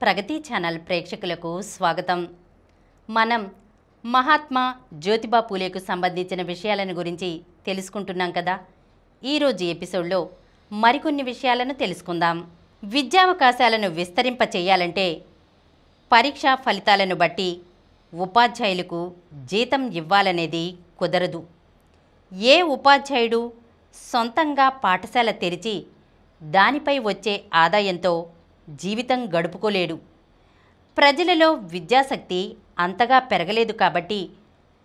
ప్రగతి channel ప్రేక్షకులకు స్వాగతం. మనం మహాత్మా జ్యోతిబా పూలేకు సంబంధించిన విషయాలను గురించి తెలుసుకుంటున్నాం కదా. ఈరోజు ఎపిసోడ్లో మరికొన్ని విషయాలను తెలుసుకుందాం. విద్యావకాశాలను విస్తరింప చేయాలంటే పరీక్షా ఫలితాలను బట్టి ఉపాధ్యాయులకు జీతం ఇవ్వాలనేది కుదరదు. ఏ ఉపాధ్యాయుడు సొంతంగా పాఠశాల తెరిచి దానిపై వచ్చే ఆదాయంతో జీవితం గడుపుకోలేడు. ప్రజలలో విద్యాశక్తి అంతగా పెరగలేదు కాబట్టి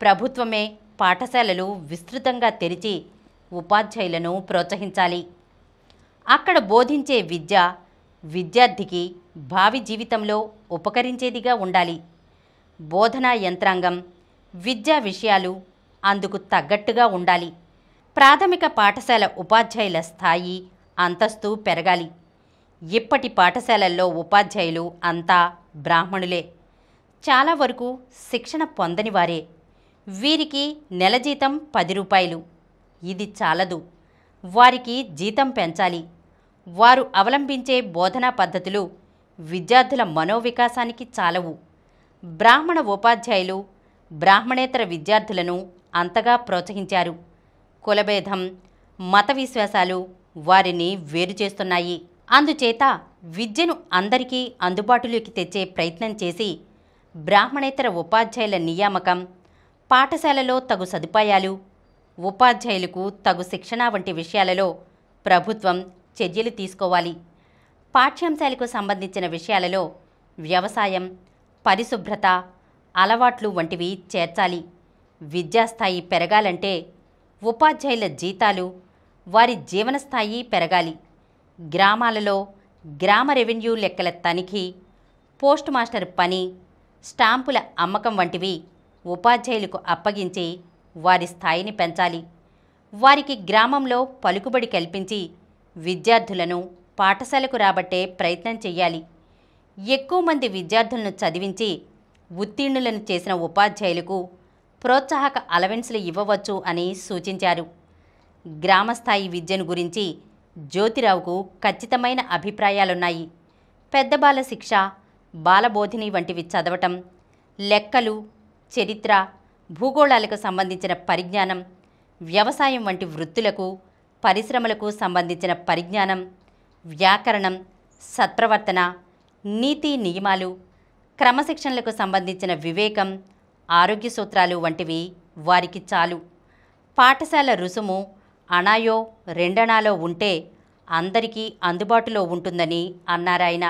ప్రభుత్వమే పాఠశాలలు విస్తృతంగా తెరిచి ఉపాధ్యాయులను ప్రోత్సహించాలి. అక్కడ బోధించే విద్య విద్యార్థికి భావి జీవితంలో ఉపకరించేదిగా ఉండాలి. బోధనా యంత్రాంగం, విద్యా విషయాలు అందుకు తగ్గట్టుగా ఉండాలి. ప్రాథమిక పాఠశాల ఉపాధ్యాయుల స్థాయి, అంతస్తు పెరగాలి. ఇప్పటి పాఠశాలల్లో ఉపాధ్యాయులు అంతా బ్రాహ్మణులే. చాలా వరకు శిక్షణ పొందని వారే. వీరికి నెల జీతం 10 రూపాయలు. ఇది చాలదు. వారికి జీతం పెంచాలి. వారు అవలంబించే బోధనా పద్ధతులు విద్యార్థుల మనోవికాసానికి చాలవు. బ్రాహ్మణ ఉపాధ్యాయులు బ్రాహ్మణేతర విద్యార్థులను అంతగా ప్రోత్సహించారు. కులభేదం, మత విశ్వాసాలు వారిని వేరు చేస్తున్నాయి. అందుచేత విద్యను అందరికీ అందుబాటులోకి తెచ్చే ప్రయత్నం చేసి బ్రాహ్మణేతర ఉపాధ్యాయుల నియామకం, పాఠశాలలో తగు సదుపాయాలు, ఉపాధ్యాయులకు తగు శిక్షణ వంటి విషయాలలో ప్రభుత్వం చర్యలు తీసుకోవాలి. పాఠ్యాంశాలకు సంబంధించిన విషయాలలో వ్యవసాయం, పరిశుభ్రత, అలవాట్లు వంటివి చేర్చాలి. విద్యాస్థాయి పెరగాలంటే ఉపాధ్యాయుల జీతాలు, వారి జీవనస్థాయి పెరగాలి. గ్రామాలలో గ్రామ రెవెన్యూ లెక్కల తనిఖీ, పోస్ట్ మాస్టర్ పని, స్టాంపుల అమ్మకం వంటివి ఉపాధ్యాయులకు అప్పగించి వారి స్థాయిని పెంచాలి. వారికి గ్రామంలో పలుకుబడి కల్పించి విద్యార్థులను పాఠశాలకు రాబట్టే ప్రయత్నం చేయాలి. ఎక్కువ మంది విద్యార్థులను చదివించి ఉత్తీర్ణులను చేసిన ఉపాధ్యాయులకు ప్రోత్సాహక అలవెన్స్లు ఇవ్వవచ్చు అని సూచించారు. గ్రామస్థాయి విద్యను గురించి జ్యోతిరావుకు ఖచ్చితమైన అభిప్రాయాలున్నాయి. పెద్ద బాల శిక్ష, బాలబోధిని వంటివి చదవటం, లెక్కలు, చరిత్ర, భూగోళాలకు సంబంధించిన పరిజ్ఞానం, వ్యవసాయం వంటి వృత్తులకు, పరిశ్రమలకు సంబంధించిన పరిజ్ఞానం, వ్యాకరణం, సత్ప్రవర్తన, నీతి నియమాలు, క్రమశిక్షణలకు సంబంధించిన వివేకం, ఆరోగ్య సూత్రాలు వంటివి వారికి చాలు. పాఠశాల రుసుము అణాయో రెండణాలో ఉంటే అందరికీ అందుబాటులో ఉంటుందని అన్నారాయన.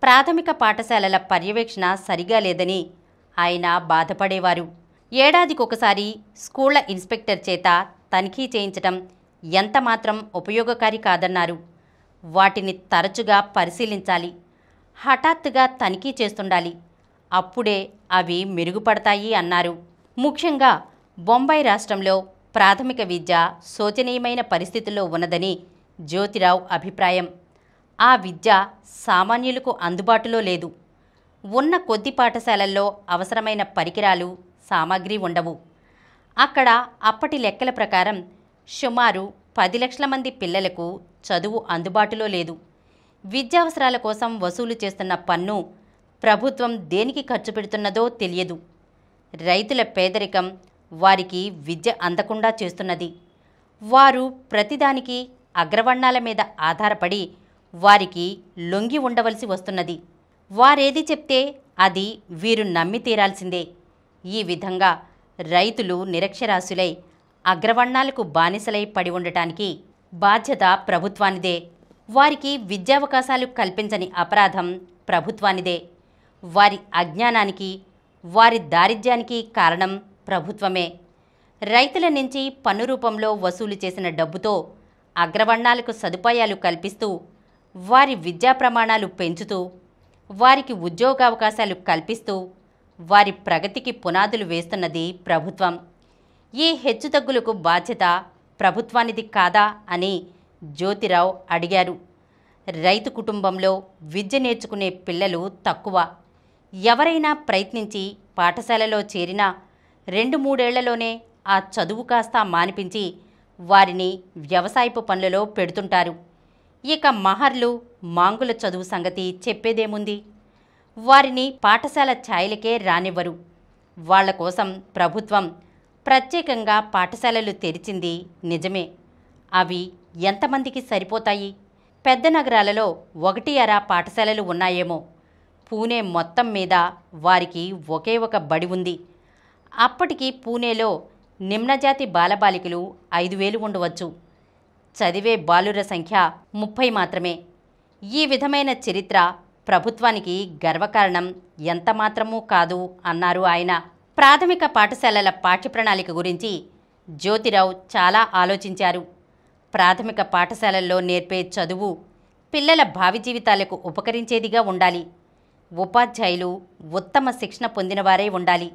ప్రాథమిక పాఠశాలల పర్యవేక్షణ సరిగా లేదని ఆయన బాధపడేవారు. ఏడాదికొకసారి స్కూళ్ల ఇన్స్పెక్టర్ చేత తనిఖీ చేయించటం ఎంతమాత్రం ఉపయోగకారి కాదన్నారు. వాటిని తరచుగా పరిశీలించాలి. హఠాత్తుగా తనిఖీ చేస్తుండాలి. అప్పుడే అవి మెరుగుపడతాయి అన్నారు. ముఖ్యంగా బొంబాయి రాష్ట్రంలో ప్రాథమిక విద్య శోచనీయమైన పరిస్థితుల్లో ఉన్నదని జ్యోతిరావు అభిప్రాయం. ఆ విద్య సామాన్యులకు అందుబాటులో లేదు. ఉన్న కొద్ది పాఠశాలల్లో అవసరమైన పరికరాలు, సామాగ్రి ఉండవు. అక్కడ అప్పటి లెక్కల ప్రకారం సుమారు 10 లక్షల మంది పిల్లలకు చదువు అందుబాటులో లేదు. విద్యావసరాల కోసం వసూలు చేస్తున్న పన్ను ప్రభుత్వం దేనికి ఖర్చు పెడుతున్నదో తెలియదు. రైతుల పేదరికం వారికి విద్య అందకుండా చేస్తున్నది. వారు ప్రతిదానికి అగ్రవర్ణాల మీద ఆధారపడి వారికి లొంగి ఉండవలసి వస్తున్నది. వారేది చెప్తే అది వీరు నమ్మి తీరాల్సిందే. ఈ విధంగా రైతులు నిరక్షరాస్యులై అగ్రవర్ణాలకు బానిసలై పడి ఉండటానికి బాధ్యత ప్రభుత్వానిదే. వారికి విద్యావకాశాలు కల్పించని అపరాధం ప్రభుత్వానిదే. వారి అజ్ఞానానికి, వారి దారిద్ర్యానికి కారణం ప్రభుత్వమే. రైతుల నుంచి పన్ను రూపంలో వసూలు చేసిన డబ్బుతో అగ్రవర్ణాలకు సదుపాయాలు కల్పిస్తూ, వారి విద్యా ప్రమాణాలు పెంచుతూ, వారికి ఉద్యోగావకాశాలు కల్పిస్తూ, వారి ప్రగతికి పునాదులు వేస్తున్నది ప్రభుత్వం. ఈ హెచ్చుతగ్గులకు బాధ్యత ప్రభుత్వానిది కాదా అని జ్యోతిరావు అడిగారు. రైతు కుటుంబంలో విద్య నేర్చుకునే పిల్లలు తక్కువ. ఎవరైనా ప్రయత్నించి పాఠశాలలో చేరినా 2-3 ఏళ్లలోనే ఆ చదువు కాస్త మానిపించి వారిని వ్యవసాయపు పనులలో పెడుతుంటారు. ఇక మహర్లు, మాంగుల చదువు సంగతి చెప్పేదేముంది? వారిని పాఠశాల ఛాయలకే రానివ్వరు. వాళ్ల కోసం ప్రభుత్వం ప్రత్యేకంగా పాఠశాలలు తెరిచింది నిజమే. అవి ఎంతమందికి సరిపోతాయి? పెద్ద నగరాలలో 1-2 పాఠశాలలు ఉన్నాయేమో. పూణే మొత్తం మీద వారికి ఒకే ఒక బడి ఉంది. అప్పటికి పూణేలో నిమ్నజాతి బాలబాలికలు 5,000 ఉండవచ్చు. చదివే బాలుర సంఖ్య 30 మాత్రమే. ఈ విధమైన చరిత్ర ప్రభుత్వానికి గర్వకారణం ఎంతమాత్రమూ కాదు అన్నారు ఆయన. ప్రాథమిక పాఠశాలల పాఠ్యప్రణాళిక గురించి జ్యోతిరావు చాలా ఆలోచించారు. ప్రాథమిక పాఠశాలల్లో నేర్పే చదువు పిల్లల భావి జీవితాలకు ఉపకరించేదిగా ఉండాలి. ఉపాధ్యాయులు ఉత్తమ శిక్షణ పొందినవారే ఉండాలి.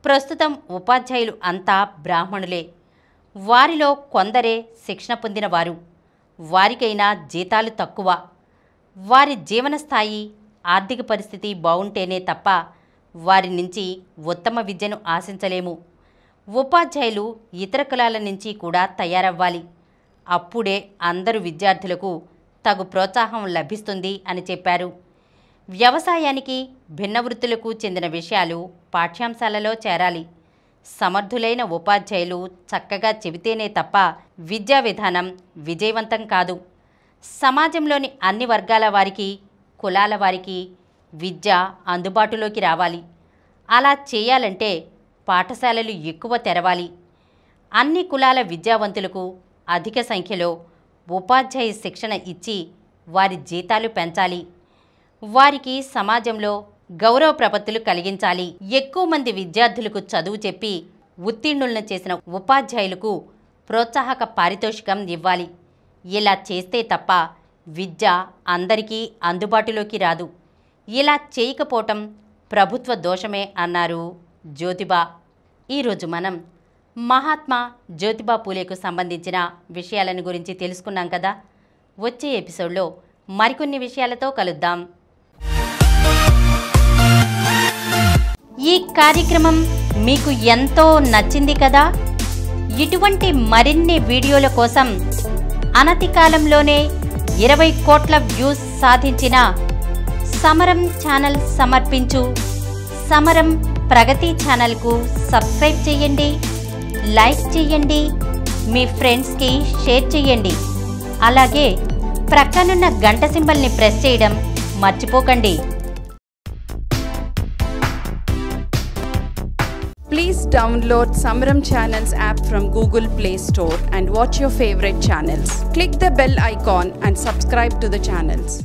ప్రస్తుతం ఉపాధ్యాయులు అంతా బ్రాహ్మణులే. వారిలో కొందరే శిక్షణ పొందినవారు. వారికైనా జీతాలు తక్కువ. వారి జీవన స్థాయి, ఆర్థిక పరిస్థితి బాగుంటేనే తప్ప వారి నుంచి ఉత్తమ విద్యను ఆశించలేము. ఉపాధ్యాయులు ఇతర కులాల నుంచి కూడా తయారవ్వాలి. అప్పుడే అందరు విద్యార్థులకు తగు ప్రోత్సాహం లభిస్తుంది అని చెప్పారు. వ్యవసాయానికి, భిన్న వృత్తులకు చెందిన విషయాలు పాఠ్యాంశాలలో చేరాలి. సమర్థులైన ఉపాధ్యాయులు చక్కగా చెబితేనే తప్ప విద్యా విధానం విజయవంతం కాదు. సమాజంలోని అన్ని వర్గాల వారికి, కులాల వారికి విద్య అందుబాటులోకి రావాలి. అలా చేయాలంటే పాఠశాలలు ఎక్కువ తెరవాలి. అన్ని కులాల విద్యావంతులకు అధిక సంఖ్యలో ఉపాధ్యాయ శిక్షణ ఇచ్చి వారి జీతాలు పెంచాలి. వారికి సమాజంలో గౌరవ ప్రపత్తులు కలిగించాలి. ఎక్కువ మంది విద్యార్థులకు చదువు చెప్పి ఉత్తీర్ణులను చేసిన ఉపాధ్యాయులకు ప్రోత్సాహక పారితోషికం ఇవ్వాలి. ఇలా చేస్తే తప్ప విద్య అందరికీ అందుబాటులోకి రాదు. ఇలా చేయకపోవటం ప్రభుత్వ దోషమే అన్నారు జ్యోతిబా. ఈరోజు మనం మహాత్మా జ్యోతిబా పూలేకు సంబంధించిన విషయాలను గురించి తెలుసుకున్నాం కదా. వచ్చే ఎపిసోడ్లో మరికొన్ని విషయాలతో కలుద్దాం. ఈ కార్యక్రమం మీకు ఎంతో నచ్చింది కదా. ఇటువంటి మరిన్ని వీడియోల కోసం అనతి కాలంలోనే 20 కోట్ల వ్యూస్ సాధించిన సమరం ఛానల్ సమర్పించు సమరం ప్రగతి ఛానల్కు సబ్స్క్రైబ్ చేయండి, లైక్ చేయండి, మీ ఫ్రెండ్స్కి షేర్ చేయండి. అలాగే ప్రక్కనున్న గంట సింబల్ని ప్రెస్ చేయడం మర్చిపోకండి. Please download Samaram Channels app from Google Play Store and watch your favorite channels. Click the bell icon and subscribe to the channels.